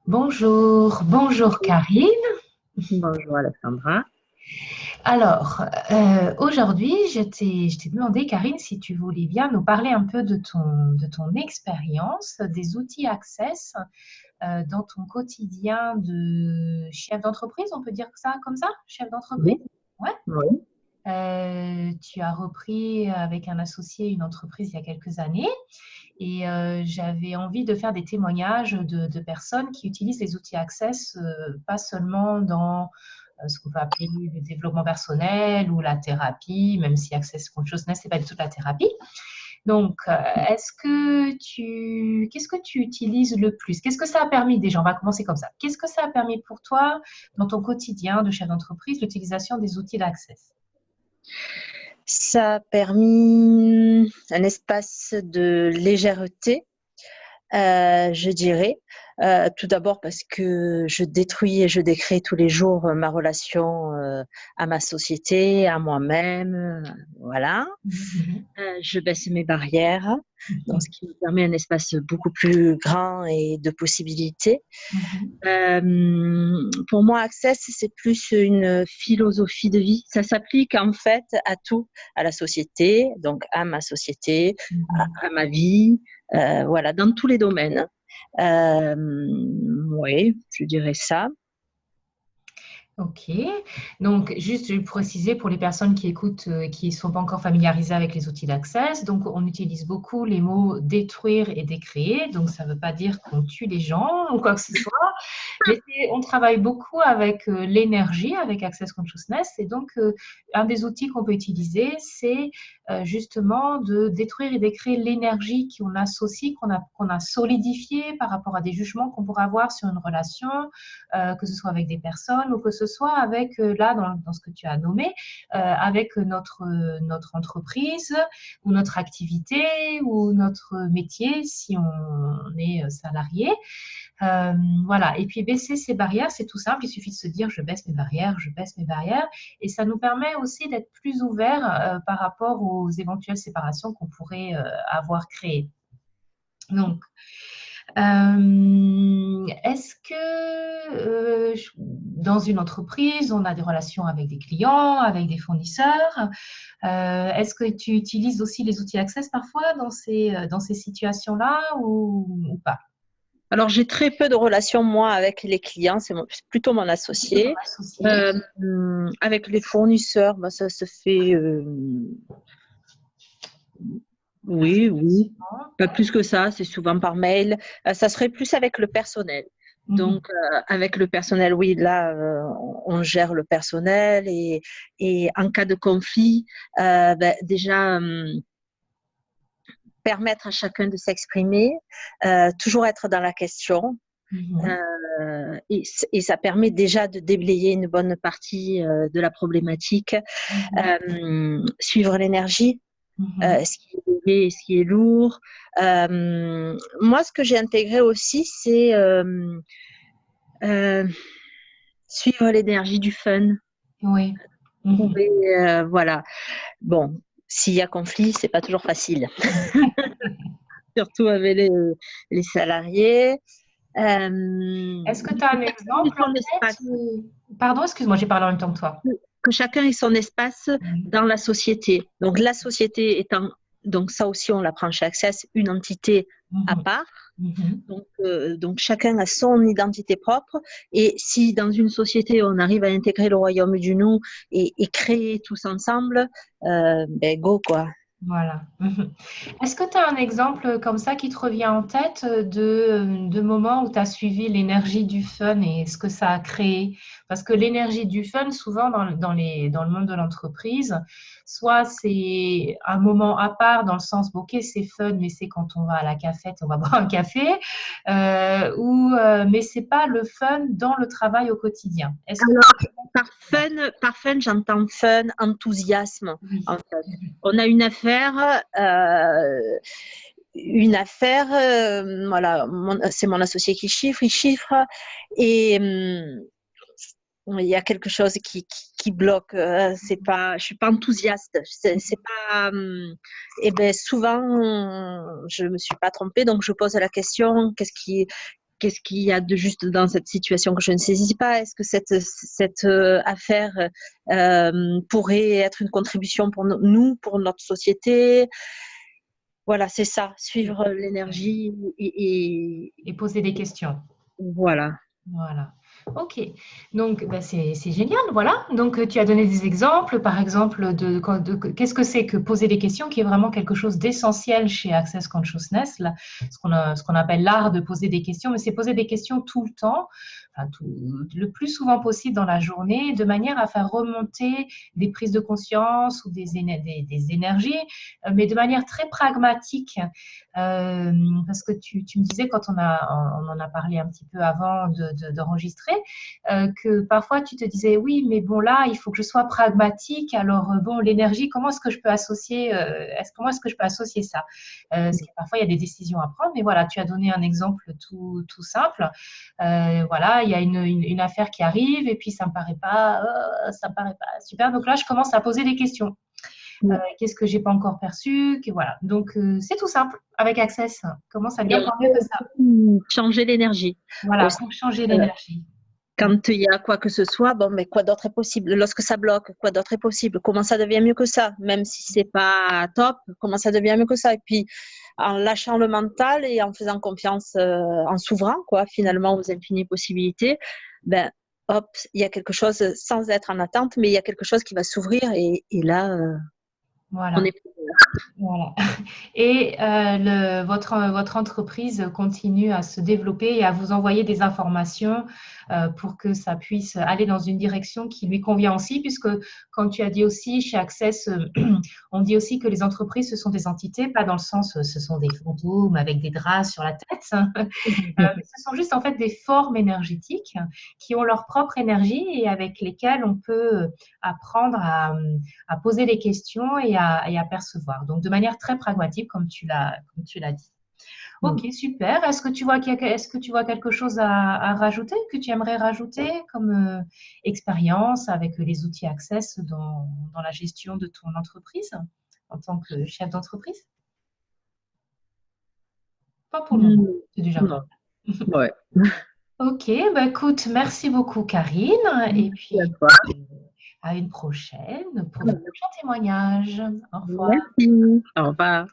Bonjour, bonjour Karine. Bonjour Alexandra. Alors, aujourd'hui, je t'ai demandé, Karine, si tu voulais bien nous parler un peu de ton expérience, des outils Access dans ton quotidien de chef d'entreprise, on peut dire ça comme ça, chef d'entreprise? Oui, Ouais. oui. Tu as repris avec un associé une entreprise il y a quelques années et j'avais envie de faire des témoignages de personnes qui utilisent les outils Access, pas seulement dans ce qu'on peut appeler le développement personnel ou la thérapie, même si Access Consciousness, c'est pas du tout la thérapie. Donc, qu'est-ce que tu utilises le plus? Qu'est-ce que ça a permis déjà? On va commencer comme ça. Qu'est-ce que ça a permis pour toi dans ton quotidien de chef d'entreprise, l'utilisation des outils d'Access? Ça a permis un espace de légèreté, je dirais. Tout d'abord parce que je détruis et je décrée tous les jours ma relation à ma société, à moi-même. Voilà. Mhm, Je baisse mes barrières, donc mhm, ce qui me permet un espace beaucoup plus grand et de possibilités. mhm. Pour moi, Access, c'est plus une philosophie de vie. Ça s'applique en fait à tout, à la société, donc à ma société, Mhm. à ma vie, voilà, dans tous les domaines. Euh, oui, je dirais ça. Ok, donc juste je vais préciser pour les personnes qui écoutent, qui ne sont pas encore familiarisées avec les outils d'Access, donc on utilise beaucoup les mots détruire et décréer, donc ça ne veut pas dire qu'on tue les gens ou quoi que ce soit, mais on travaille beaucoup avec l'énergie, avec Access Consciousness, et donc un des outils qu'on peut utiliser, c'est justement de détruire et décréer l'énergie qu'on associe, qu'on a solidifiée par rapport à des jugements qu'on pourrait avoir sur une relation, que ce soit avec des personnes ou que ce soit avec, là, dans ce que tu as nommé, avec notre entreprise ou notre activité ou notre métier si on est salarié. Euh, voilà. Et puis baisser ses barrières, c'est tout simple. Il suffit de se dire je baisse mes barrières, je baisse mes barrières. Et ça nous permet aussi d'être plus ouverts par rapport aux éventuelles séparations qu'on pourrait avoir créées. Donc, est-ce que dans une entreprise, on a des relations avec des clients, avec des fournisseurs? Est-ce que tu utilises aussi les outils Access parfois dans ces situations-là ou pas? Alors, j'ai très peu de relations, moi, avec les clients, c'est plutôt mon Plutôt ton associé. associé. Euh, Avec les fournisseurs, bah, ça se fait. Oui, oui. Effectivement. Pas plus que ça, c'est souvent par mail. Ça serait plus avec le personnel. Mhm. Donc, avec le personnel, oui, là, on gère le personnel et en cas de conflit, ben, déjà, permettre à chacun de s'exprimer, toujours être dans la question. Mhm. Et ça permet déjà de déblayer une bonne partie de la problématique. Mhm. Suivre l'énergie, Mhm. ce qui est léger et ce qui est lourd. Moi, ce que j'ai intégré aussi, c'est euh, suivre l'énergie du fun. Oui. Mhm. Trouver, voilà. Bon, s'il y a conflit, c'est pas toujours facile, surtout avec les salariés. Est-ce que tu as un Chacun ait exemple en son tête espace, Pardon, excuse-moi, j'ai parlé en même temps que toi. que chacun ait son espace Oui. dans la société. Donc la société étant, donc ça aussi on l'apprend chez Access, une entité à Mhm. part. Mhm. Donc chacun a son identité propre. Et si dans une société, on arrive à intégrer le royaume du nous et créer tous ensemble, ben go quoi. Voilà. Mhm. Est-ce que tu as un exemple comme ça qui te revient en tête de moments où tu as suivi l'énergie du fun et ce que ça a créé? Parce que l'énergie du fun, souvent dans le monde de l'entreprise, soit c'est un moment à part dans le sens, bon, ok, c'est fun, mais c'est quand on va à la cafette, on va boire un café, mais c'est pas le fun dans le travail au quotidien. Est-ce que Alors, par fun, j'entends fun, enthousiasme. En oui. fait, on a une affaire, voilà, c'est mon associé qui chiffre, il chiffre, et il y a quelque chose qui bloque. Je suis pas enthousiaste. C'est pas. Et ben souvent, je me suis pas trompée, donc je pose la question, qu'est-ce qu'il y a de juste dans cette situation que je ne saisis pas? Est-ce que cette affaire pourrait être une contribution pour nous, pour notre société? Voilà, c'est ça, suivre l'énergie Et poser des questions. voilà. Voilà. Ok. Donc, bah, c'est génial. Voilà. Donc, tu as donné des exemples, par exemple, qu'est-ce que c'est que poser des questions, qui est vraiment quelque chose d'essentiel chez Access Consciousness, là, ce qu'on appelle l'art de poser des questions, mais c'est poser des questions tout le temps, enfin, le plus souvent possible dans la journée, de manière à faire remonter des prises de conscience ou des énergies, mais de manière très pragmatique. Parce que tu me disais, quand on en a parlé un petit peu avant d'enregistrer, que parfois tu te disais, oui, mais bon, là, il faut que je sois pragmatique. Alors, bon, l'énergie, comment est-ce que je peux associer, comment est-ce que je peux associer ça? Parce que parfois, il y a des décisions à prendre, mais voilà, tu as donné un exemple tout simple. Voilà, il y a une affaire qui arrive et puis ça me paraît pas super. Donc là, je commence à poser des questions. Qu'est-ce que j'ai pas encore perçu, voilà. Donc c'est tout simple avec Access. Comment ça devient encore mieux que ça? Changer l'énergie. Voilà, Aussi, pour changer l'énergie. quand il y a quoi que ce soit, bon, mais quoi d'autre est possible? Lorsque ça bloque, quoi d'autre est possible? Comment ça devient mieux que ça? Même si c'est pas top, comment ça devient mieux que ça? Et puis, en lâchant le mental et en faisant confiance, en s'ouvrant, quoi, finalement, aux infinies possibilités, ben, hop, il y a quelque chose, sans être en attente, mais il y a quelque chose qui va s'ouvrir et là, Voilà. on est. Voilà. Et votre entreprise continue à se développer et à vous envoyer des informations pour que ça puisse aller dans une direction qui lui convient aussi, puisque comme tu as dit aussi, chez Access, on dit aussi que les entreprises, ce sont des entités, pas dans le sens, ce sont des fantômes avec des draps sur la tête, mais ce sont juste en fait des formes énergétiques qui ont leur propre énergie et avec lesquelles on peut apprendre à poser des questions et à percevoir. Donc, de manière très pragmatique, comme tu l'as dit. Ok, super. Est-ce que tu vois quelque chose à rajouter, que tu aimerais rajouter comme expérience avec les outils Access dans la gestion de ton entreprise en tant que chef d'entreprise? Pas pour le moment. C'est déjà pas Non. Ouais. Ok, bah écoute, merci beaucoup Karine. Et Merci à puis, toi. à une prochaine pour de prochains témoignages. Au revoir. Merci. Au revoir.